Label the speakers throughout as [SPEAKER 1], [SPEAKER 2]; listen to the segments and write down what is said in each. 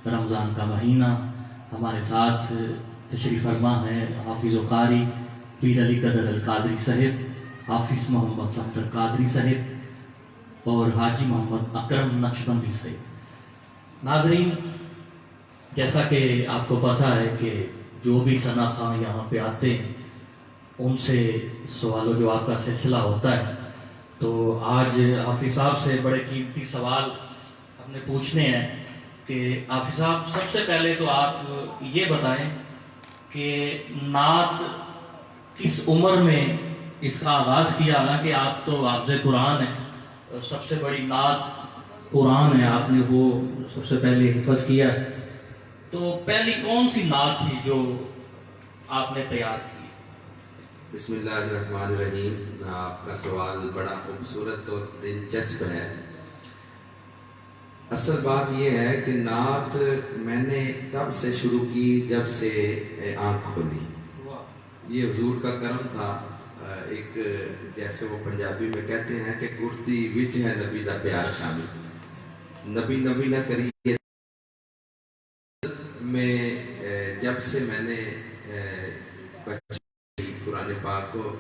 [SPEAKER 1] رمضان کا مہینہ. ہمارے ساتھ تشریف فرما ہے حافظ و قاری پیر علی قدر القادری صاحب, حافظ محمد صفدر قادری صاحب اور حاجی محمد اکرم نقشبندی صاحب. ناظرین, جیسا کہ آپ کو پتہ ہے کہ جو بھی ثنا خواں یہاں پہ آتے ہیں ان سے سوال و جواب کا سلسلہ ہوتا ہے. تو آج حافظ صاحب سے بڑے قیمتی سوال ہم نے پوچھنے ہیں کہ حافظ صاحب, سب سے پہلے تو آپ یہ بتائیں کہ نعت کس عمر میں اس کا آغاز کیا؟ حالانکہ آپ تو حافظ قرآن ہیں, سب سے بڑی نعت قرآن ہے, آپ نے وہ سب سے پہلے حفظ کیا ہے. تو پہلی کون سی نعت تھی جو آپ نے تیار کی؟
[SPEAKER 2] بسم اللہ الرحمن الرحیم. آپ کا سوال بڑا خوبصورت اور دلچسپ ہے. اصل بات یہ ہے کہ نعت میں نے تب سے شروع کی جب سے آنکھ کھولی. یہ حضور کا کرم تھا. ایک جیسے وہ پنجابی میں کہتے ہیں کہ گرتی وچ ہے نبی دا پیار شامل. نبی نبی نہ کریے میں جب سے میں نے قرآن پاک کو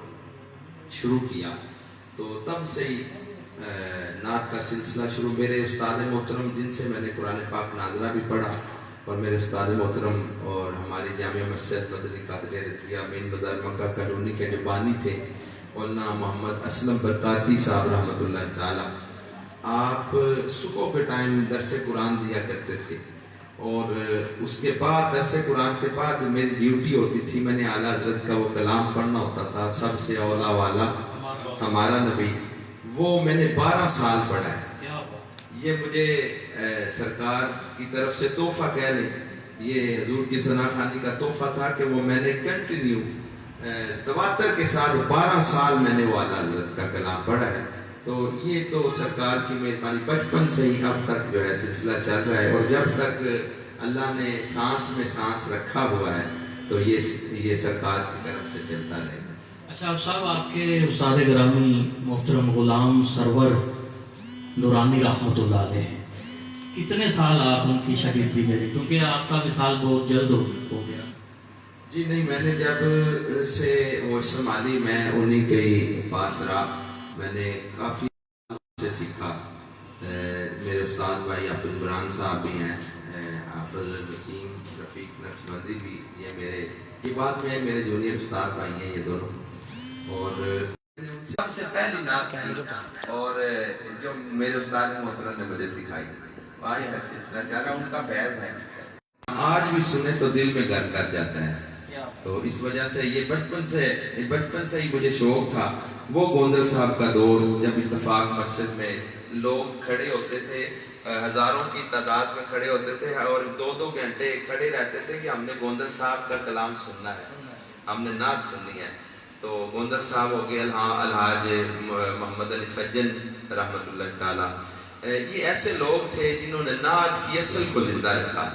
[SPEAKER 2] شروع کیا تو تب سے ہی نعت کا سلسلہ شروع. میرے استاد محترم جن سے میں نے قرآن پاک نازلہ بھی پڑھا, اور میرے استاد محترم اور ہماری جامعہ مسجد مدنی قادریہ رضویہ مین بازار مکہ کالونی کے جو بانی تھے مولانا محمد اسلم برکاتی صاحب رحمۃ اللہ تعالی, آپ صبح کے ٹائم درس قرآن دیا کرتے تھے, اور اس کے بعد درس قرآن کے بعد میری ڈیوٹی ہوتی تھی, میں نے اعلیٰ حضرت کا وہ کلام پڑھنا ہوتا تھا, سب سے اولا والا ہمارا نبی. وہ میں نے 12 سال پڑھا ہے. یہ مجھے سرکار کی طرف سے تحفہ کہہ لیں, یہ حضور کی ثنا خوانی کا تحفہ تھا کہ وہ میں نے کنٹینیو تواتر کے ساتھ 12 سال میں نے وہ اعلیٰ حضرت کا کلام پڑھا ہے. تو یہ تو سرکار کی مہربانی, بچپن سے ہی اب تک جو ہے سلسلہ چل رہا ہے, اور جب تک اللہ نے سانس میں سانس رکھا ہوا ہے تو یہ سرکار کی طرف سے چلتا رہے گا.
[SPEAKER 1] اچھا صاحب, آپ کے استاد گرامی محترم غلام سرور نورانی رحمۃ اللہ علیہ, کتنے سال آپ ان کی شاگردی میں رہے؟ کیونکہ آپ کا وصال بہت جلد ہو گیا.
[SPEAKER 2] جی نہیں, میں نے جب سے وہ شمالی میں انہی کے ہی پاس رہا, میں نے کافی سے سیکھا. میرے استاد بھائی حافظ عمران صاحب بھی ہیں, حافظ وسیم رفیق نقشبندی بھی, یہ بات میں میرے جونیئر استاد بھائی ہیں یہ دونوں. اور سب سے پہلی نعت تھی اور جو میرے استاد محترم نے مجھے سکھائی, آج تک سلسلہ چل رہا, ان کا فیض ہے. آج بھی سنے تو دل میں گھر کر جاتا ہے. تو اس وجہ سے یہ بچپن سے ہی مجھے شوق تھا. وہ گوندل صاحب کا دور جب اتفاق مسجد میں لوگ کھڑے ہوتے تھے, ہزاروں کی تعداد میں کھڑے ہوتے تھے, اور 2-2 گھنٹے کھڑے رہتے تھے کہ ہم نے گوندل صاحب کا کلام سننا ہے, ہم نے نعت سننی ہے. تو گوندل صاحب ہو گئے, الحاج محمد علی سجن رحمۃ اللہ تعالی, یہ ایسے لوگ تھے جنہوں نے نعت کی اصل کو زندہ رکھا.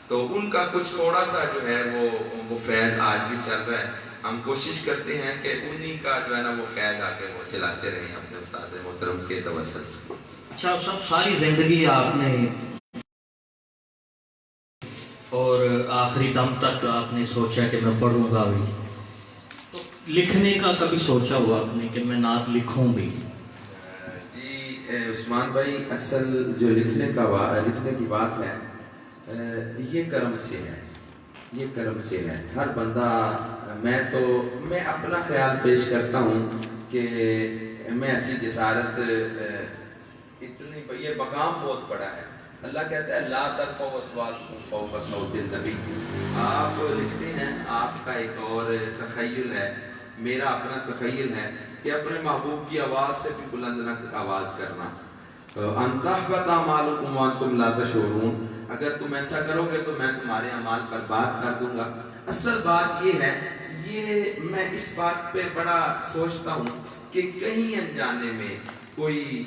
[SPEAKER 2] تو ان کا کچھ تھوڑا سا جو ہے وہ فیض آج بھی چل رہا ہے. ہم کوشش کرتے ہیں کہ انہی کا جو ہے نا وہ فیض آگے وہ چلاتے رہیں اپنے استاد محترم کے توسل سے.
[SPEAKER 1] اچھا سب, ساری زندگی آپ نے اور آخری دم تک آپ نے سوچا کہ میں پڑھوں گا بھی, تو لکھنے کا کبھی سوچا ہوا آپ نے کہ میں نعت لکھوں بھی؟
[SPEAKER 2] جی عثمان بھائی, اصل جو لکھنے کی بات ہے یہ کرم سے ہے. ہر بندہ, میں اپنا خیال پیش کرتا ہوں کہ میں ایسی جسارت اتنی, یہ مقام بہت بڑا ہے. اللہ کہتا ہے لا ترفعوا اصواتکم فوق صوت النبی. آپ لکھتے ہیں, آپ کا ایک اور تخیل ہے, میرا اپنا تخیل ہے کہ اپنے محبوب کی آواز سے بھی بلند آواز کرنا. ان تحبط اعمالکم وانتم لا تشعرون, اگر تم ایسا کرو گے تو میں تمہارے اعمال پر بات کر دوں گا. اصل بات یہ ہے, یہ میں اس بات پہ بڑا سوچتا ہوں کہ کہیں انجانے میں کوئی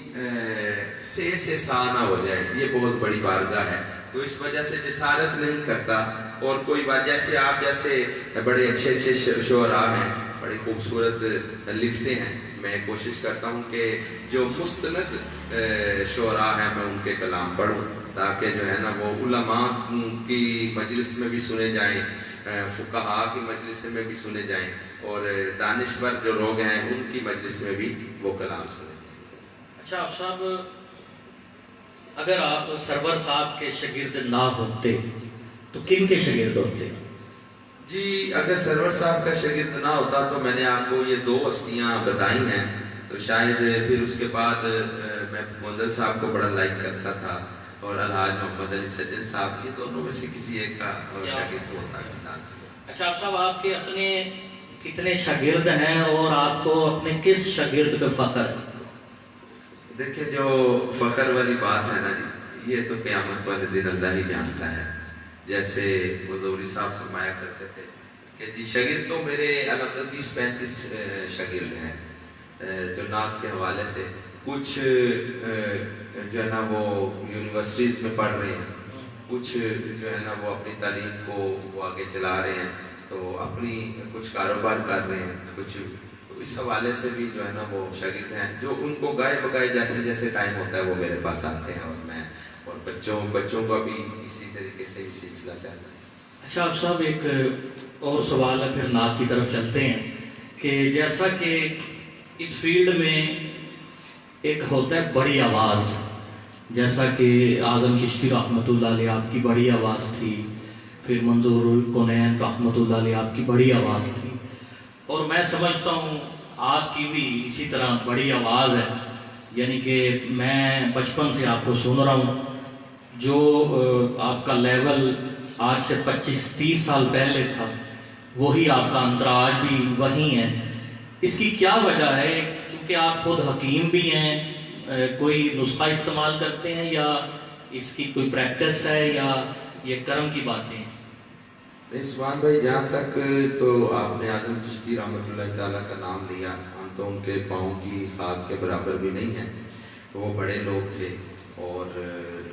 [SPEAKER 2] سے سا نہ ہو جائے. یہ بہت بڑی بارگاہ ہے, تو اس وجہ سے جسارت نہیں کرتا. اور کوئی بات, جیسے آپ جیسے بڑے اچھے شعراء ہیں, بڑی خوبصورت لکھتے ہیں, میں کوشش کرتا ہوں کہ جو مستند شعراء ہیں میں ان کے کلام پڑھوں. تاکہ جو ہے نا وہ علماء کی مجلس میں بھی سنے جائیں، فقہاء کی مجلس میں بھی سنے جائیں، اور دانشور جو لوگ ہیں ان کی مجلس میں بھی وہ کلام سنے جائیں۔
[SPEAKER 1] اچھا آپ صاحب، اگر آپ سرور صاحب کے شاگرد نہ ہوتے تو کن کے شاگرد ہوتے؟
[SPEAKER 2] جی اگر سرور صاحب کا شاگرد نہ ہوتا تو میں نے آپ کو یہ 2 ہستیاں بتائی ہیں، تو شاید پھر اس کے بعد میں مندل صاحب کو بڑا لائک کرتا تھا، اور الحاج محمد علی سجن صاحب، یہ دونوں میں سے کسی ایک کا شاگرد ہوتا ہے۔
[SPEAKER 1] اچھا آپ صاحب، آپ کے اپنے کتنے شاگرد ہیں اور آپ کو اپنے کس شاگرد پہ فخر ہے؟
[SPEAKER 2] دیکھیں جو فخر والی بات ہے نا جی، یہ تو قیامت والے دن اللہ ہی جانتا ہے۔ جیسے حضوری صاحب فرمایا کرتے تھے کہ جی شاگرد تو میرے الحمد 30-35 شاگرد ہیں جو نعت کے حوالے سے، کچھ جو ہے نا وہ یونیورسٹیز میں پڑھ رہے ہیں، کچھ جو ہے نا وہ اپنی تعلیم کو وہ آگے چلا رہے ہیں، تو اپنی کچھ کاروبار کر رہے ہیں، کچھ اس حوالے سے بھی جو ہے نا وہ شاگرد ہیں، جو ان کو گائے بگائے جیسے جیسے ٹائم ہوتا ہے وہ میرے پاس آتے ہیں، اور میں اور بچوں کا بھی اسی طریقے سے ہی سلسلہ چلتا ہے۔
[SPEAKER 1] اچھا آپ صاحب، ایک اور سوال ہے، پھر نعت کی طرف چلتے ہیں، کہ جیسا کہ اس فیلڈ میں ایک ہوتا ہے بڑی آواز، جیسا کہ اعظم چشتی رحمۃ اللہ علیہ آپ کی بڑی آواز تھی، پھر منظور الکونین رحمۃ اللہ علیہ آپ کی بڑی آواز تھی، اور میں سمجھتا ہوں آپ کی بھی اسی طرح بڑی آواز ہے، یعنی کہ میں بچپن سے آپ کو سن رہا ہوں، جو آپ کا لیول آج سے 25-30 سال پہلے تھا وہی آپ کا اندراج بھی وہی ہے۔ اس کی کیا وجہ ہے؟ کیونکہ آپ خود حکیم بھی ہیں، کوئی نسخہ استعمال کرتے ہیں، یا اس کی کوئی پریکٹس ہے، یا یہ کرم کی باتیں ہیں؟
[SPEAKER 2] نہیں عثمان بھائی، جہاں تک تو آپ نے اعظم چشتی رحمۃ اللہ تعالیٰ کا نام لیا، ہم تو ان کے پاؤں کی خاک کے برابر بھی نہیں ہیں، وہ بڑے لوگ تھے، اور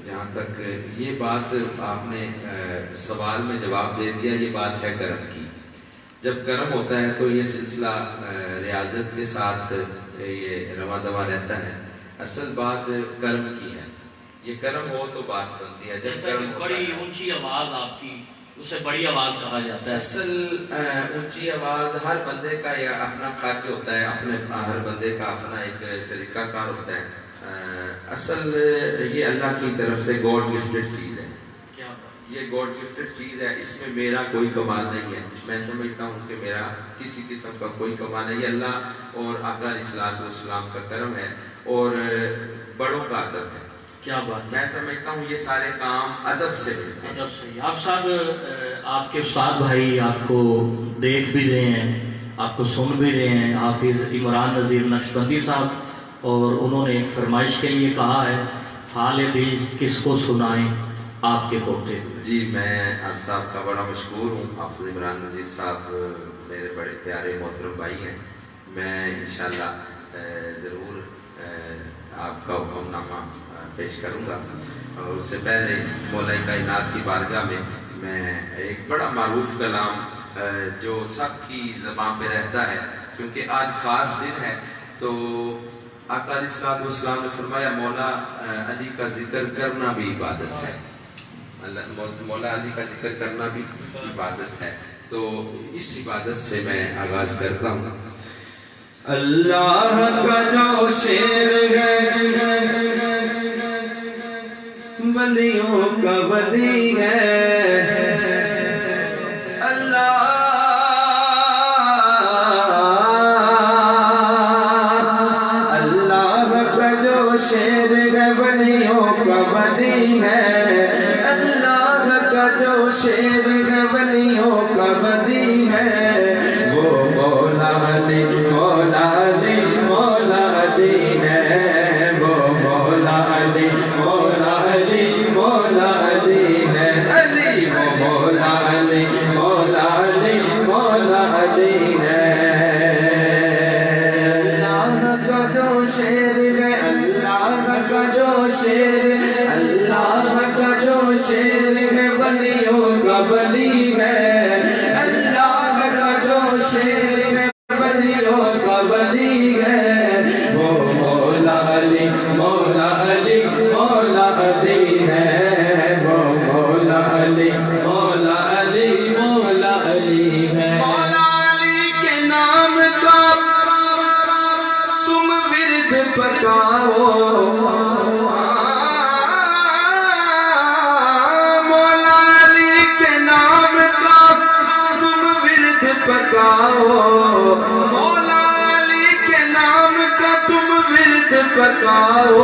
[SPEAKER 2] جہاں تک یہ بات آپ نے سوال میں جواب دے دیا، یہ بات ہے کرم کی۔ جب کرم ہوتا ہے تو یہ سلسلہ ریاضت کے ساتھ یہ رواں دواں رہتا ہے، اصل بات کرم کی ہے، یہ کرم ہو تو بات بنتی ہے۔ جب کرم
[SPEAKER 1] بڑی اونچی آواز آپ کی، اسے بڑی آواز کہا جاتا ہے۔
[SPEAKER 2] اصل اونچی آواز ہر بندے کا یا اپنا خارج ہوتا ہے، ہر بندے کا اپنا ایک طریقہ کار ہوتا ہے۔ اصل یہ اللہ کی طرف سے گاڈ گفٹڈ چیز ہے، یہ گاڈ گفٹڈ چیز ہے، اس میں میرا کوئی کمال نہیں ہے۔ میں سمجھتا ہوں کہ میرا کسی قسم کا کوئی کمال نہیں ہے، اللہ اور آقا علیہ السلام کا کرم ہے، اور بڑوں کا ادب ہے۔
[SPEAKER 1] کیا بات ہے!
[SPEAKER 2] میں سمجھتا ہوں یہ سارے کام ادب سے ملتے ہیں۔
[SPEAKER 1] ادب سے۔ آپ صاحب، آپ کے استاد بھائی آپ کو دیکھ بھی رہے ہیں، آپ کو سن بھی رہے ہیں، حافظ عمران نذیر نقشبندی صاحب، اور انہوں نے ایک فرمائش کے لیے کہا ہے، حال دل کس کو سنائیں آپ کے ہوتے ہوئے۔
[SPEAKER 2] جی میں آپ صاحب کا بڑا مشکور ہوں، حافظ عمران نذیر صاحب میرے بڑے پیارے محترم بھائی ہیں، میں انشاءاللہ ضرور آپ کا حکم نامہ پیش کروں گا، اور اس سے پہلے مولا کائنات کی بارگاہ میں ایک بڑا معروف کلام جو سب کی زبان پہ رہتا ہے، کیونکہ آج خاص دن ہے، تو آقا علیہ السلام نے فرمایا مولا علی کا ذکر کرنا بھی عبادت ہے، مولا علی کا ذکر کرنا بھی عبادت ہے، تو اس عبادت سے میں آغاز کرتا ہوں۔ اللہ کا جو شیر ہے ولیوں کا ولی ہے، اللہ کا جو شیر ہے ولیوں کا ولی ہے، اللہ کا جو شیر ہے ولیوں کا ولی ہے، وہ مولا علی مولا علی مولا علی ہے، وہ مولا علی مولا علی مولا علی ہے، علی وہ مولا علی مولا علی مولا علی ہے۔ اللہ کا جو شیر ہے، اللہ کا جو شیر، اللہ کا جو شیر ہے ولیوں کا ولی ہے، اللہ کا جو شیر ہے ولیوں کا ولی ہے، وہ مولا علی مولا علی مولا علی ہے، پکاؤ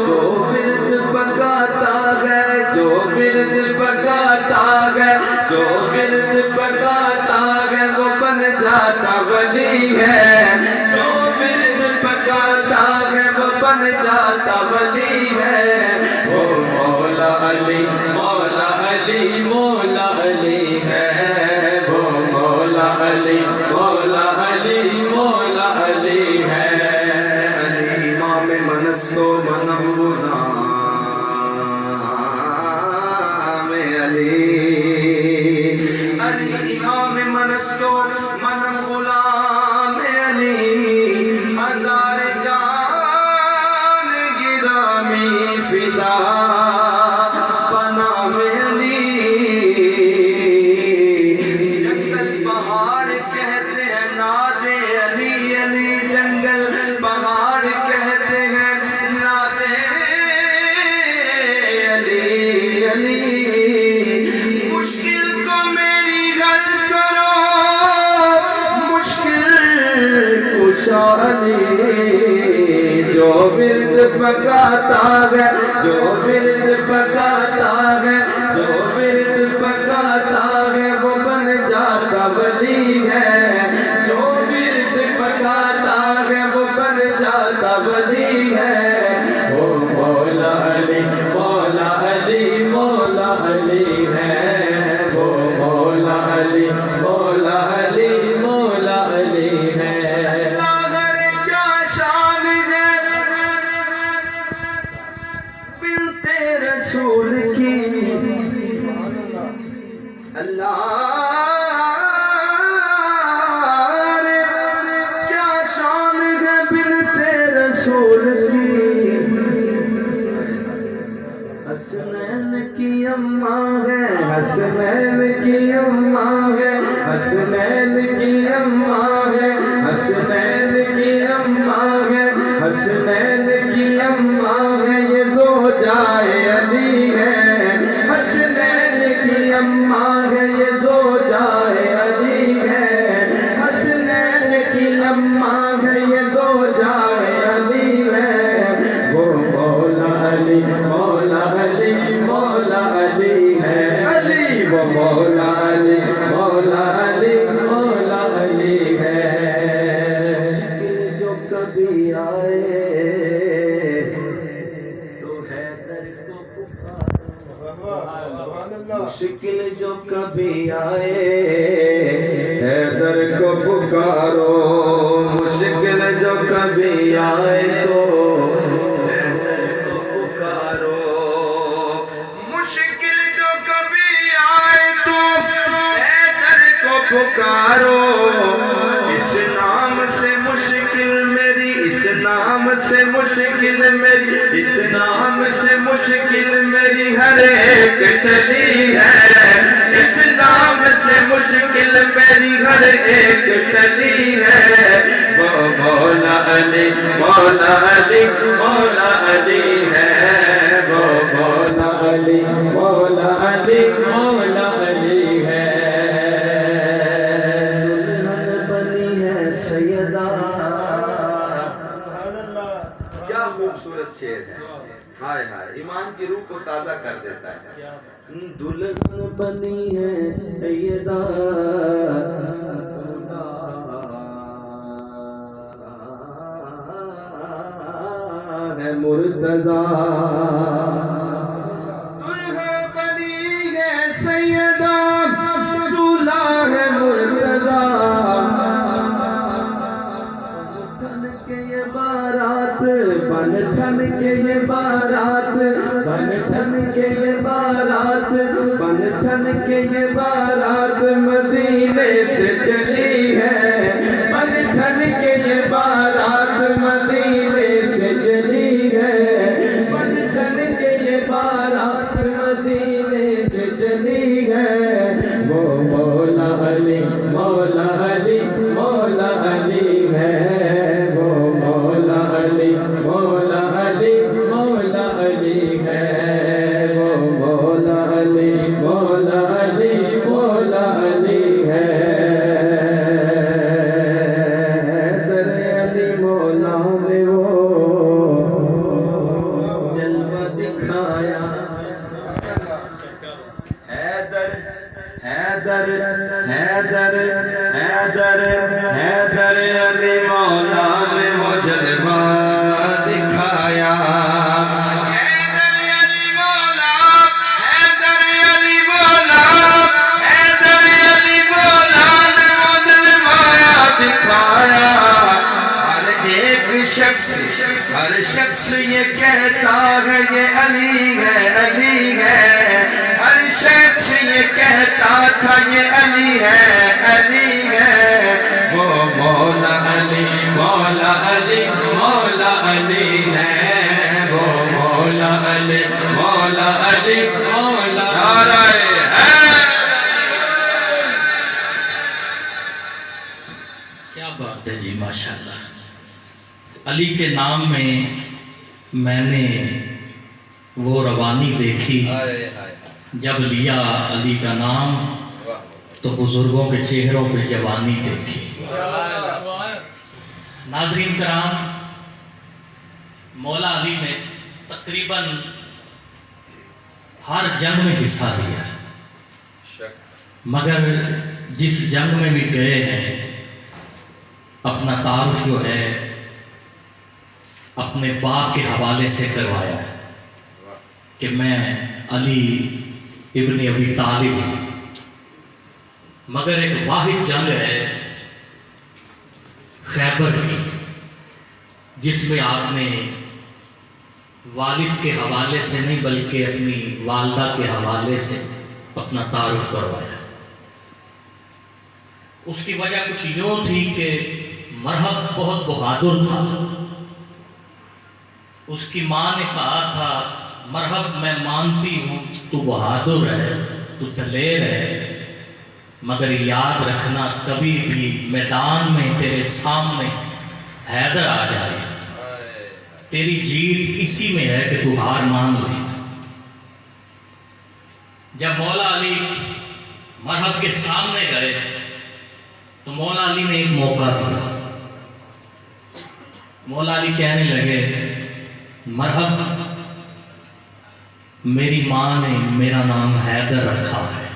[SPEAKER 2] جو ورد پکاتا ہے جو ورد پکاتا ہے جو ورد پکاتا ہے وہ بن جاتا ولی ہے جو ورد پکاتا ہے وہ بن جاتا ولی ہے وہ مولا علی مولا علی مولا علی ہے وہ مولا علی مولا علی مولا علی ہے علی امام منستو منم غلام علی علی امام منستو منم غلام علی ہزار جان گرامی فدا بنام علی جنگل پہاڑ کہتے ہیں ناد علی علی جنگل پہاڑ کہتے ہیں ناد علی علی مشکل کو میری حل کرو مشکل کشا علی جو ورد پکاتا ہے جو ورد پکاتا ہے جو ورد پکاتا ہے وہ بن جاتا ولی ہے جو ورد پکاتا ہے وہ بن جاتا ولی ہے وہ مولا علی مولا علی مولا علی ہے وہ مولا علی مولا علی مولا علی ہے کیا شان ہے بنتے رسول کی اللہ کیا شان ہے بنتے رسول کی حسنین کی اماں ہے حسنین کی اماں ہے حسنین کی اماں ہے حسنین کی اماں ہے حسنین کی اماں ہے یہ زوجائے علی ہے حسنین کی اماں ہے یہ زوجائے علی ہے حسنین کی اماں ہے یہ زوجائے علی ہے وہ مولا علی مولا علی مولا علی ہے علی وہ مولا علی مولا علی مولا علی ہے مشکل جو کبھی آئے تو حیدر کو پکارو مشکل جو کبھی آئے حیدر کو پکارو مشکل جو کبھی آئے تو حیدر کو پکارو مشکل جو کبھی آئے تو حیدر کو پکارو اس نام سے مشکل میری اس نام سے مشکل میری اس نام سے مشکل میری ہر ایک ٹلی ہے اس نام سے مشکل میری ہر ایک ٹلی ہے وہ مولا علی مولا علی مولا علی ہے وہ مولا علی مولا علی مولا علی ہے دلہن بنی ہے سیدہ کیا خوبصورت شعر ہے ہائے ہائے ایمان کی روح کو تازہ کر دیتا ہے دلہن بنی ہے سیدہ ہے مرتضیٰ دلہن بنی ہے سیدہ دولہا ہے مرتضیٰ ٹھن کے یہ بارات بن ٹھن کے یہ بارات بن ٹھن کے یہ بارات بن ٹھن کے یہ بارات مدینے سے چلی ہے بن ٹھن کے یہ بارات مدینے سے چلی ہے بن ٹھن کے یہ بارات مدینے سے چلی ہے وہ مولا علی مولا علی مولا علی ہے وہ مولا علی مولا علی مولا علی ہے وہ مولا علی مولا علی مولا علی ہے در علی مولا میں وہ حیدر حیدر حیدر حیدر علی مولا نے وہ جلوہ دکھایا حیدر علی مولا حیدر علی مولا حیدر علی مولا نے وہ جلوہ دکھایا ہر ایک شخص یہ کہتا ہے یہ علی ہے علی ہے ہر شخص یہ کہتا تھا یہ علی ہے وہ مولا علی مولا علی مولا علی ہے وہ مولا علی مولا علی مولا
[SPEAKER 1] کیا بات ہے جی، ماشاءاللہ۔ علی کے نام میں میں نے وہ روانی دیکھی جب لیا علی کا نام تو بزرگوں کے چہروں پہ جوانی دیکھی۔ ناظرین کرام، مولا علی نے تقریباً ہر جنگ میں حصہ لیا، مگر جس جنگ میں بھی گئے ہیں اپنا تعارف جو ہے اپنے باپ کے حوالے سے کروایا کہ میں علی ابن ابی طالب ہوں۔ مگر ایک واحد جنگ ہے خیبر کی جس میں آپ نے والد کے حوالے سے نہیں بلکہ اپنی والدہ کے حوالے سے اپنا تعارف کروایا۔ اس کی وجہ کچھ یوں تھی کہ مرہب بہت بہادر تھا۔ اس کی ماں نے کہا تھا مرہب میں مانتی ہوں تو بہادر ہے تو دلیر ہے، مگر یاد رکھنا کبھی بھی میدان میں تیرے سامنے حیدر آ جائے تیری جیت اسی میں ہے کہ تو ہار مان لے۔ جب مولا علی مرہب کے سامنے گئے تو مولا علی نے ایک موقع دیا۔ مولا علی کہنے لگے مرہب میری ماں نے میرا نام حیدر رکھا ہے،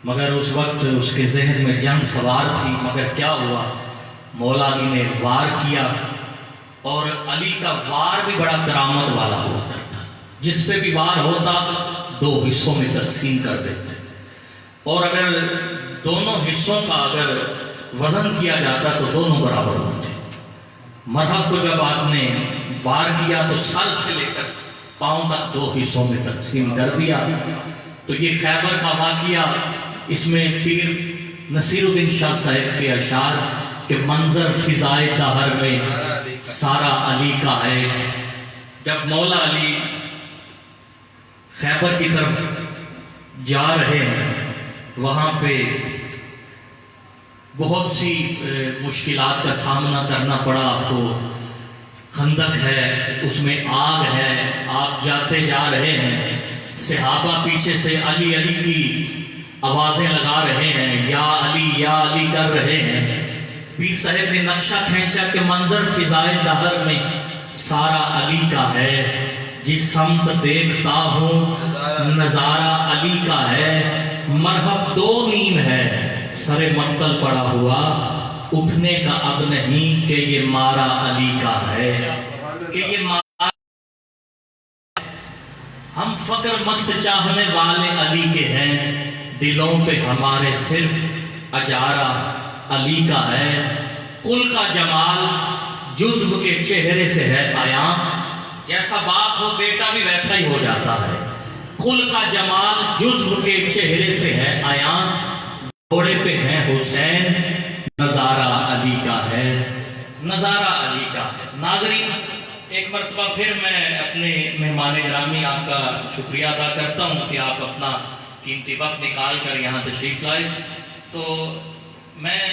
[SPEAKER 1] مگر اس وقت اس کے ذہن میں جنگ سوار تھی۔ مگر کیا ہوا، مولا علی نے وار کیا، اور علی کا وار بھی بڑا کرامت والا ہوا کرتا، جس پہ بھی وار ہوتا 2 حصوں میں تقسیم کر دیتے، اور اگر دونوں حصوں کا اگر وزن کیا جاتا تو دونوں برابر ہوتے۔ مرہب کو جب آپ نے وار کیا تو سر سے لے کر پاؤں تک 2 حصوں میں تقسیم کر دیا۔ تو یہ خیبر کا واقعہ، اس میں پیر نصیر الدین شاہ صاحب کے اشعار کہ منظر فضائے دہر میں سارا علی کا ہے۔ جب مولا علی خیبر کی طرف جا رہے ہیں وہاں پہ بہت سی مشکلات کا سامنا کرنا پڑا آپ کو۔ خندق ہے، اس میں آگ ہے، آپ جاتے جا رہے ہیں، صحابہ پیچھے سے علی علی کی آوازیں لگا رہے ہیں، یا علی کر رہے ہیں۔ پیر صاحب نے نقشہ کھینچا کہ منظر فضائے دہر میں سارا علی کا ہے، جس سمت دیکھتا ہوں نظارہ علی کا ہے۔ مرہب 2 نیم ہے، سر مقتل پڑا ہوا، اٹھنے کا اب نہیں کہ یہ مارا علی کا ہے، کہ یہ مارا۔ ہم فقر مست چاہنے والے علی کے ہیں، دلوں پہ ہمارے صرف اجارہ علی کا ہے۔ کل کا جمال جزو کے چہرے سے ہے عیاں، جیسا باپ ہو بیٹا بھی ویسا ہی ہو جاتا ہے۔ کل کا جمال جزو کے چہرے سے ہے عیاں، گھوڑے پہ ہیں حسین، نظارہ علی کا ہے، نظارہ علی کا ہے۔ ناظرین، ایک مرتبہ پھر میں اپنے مہمان گرامی آپ کا شکریہ ادا کرتا ہوں کہ آپ اپنا قیمتی وقت نکال کر یہاں تشریف لائے۔ تو میں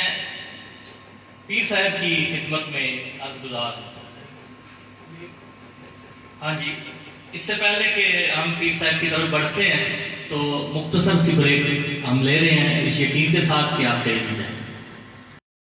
[SPEAKER 1] پیر صاحب کی خدمت میں عرضگزار ہوں۔ ہاں جی، اس سے پہلے کہ ہم پیر صاحب کی طرف بڑھتے ہیں تو مختصر سی بریک ہم لے رہے ہیں، اس یقین کے ساتھ کہ آپ کہیں بھی جائیں۔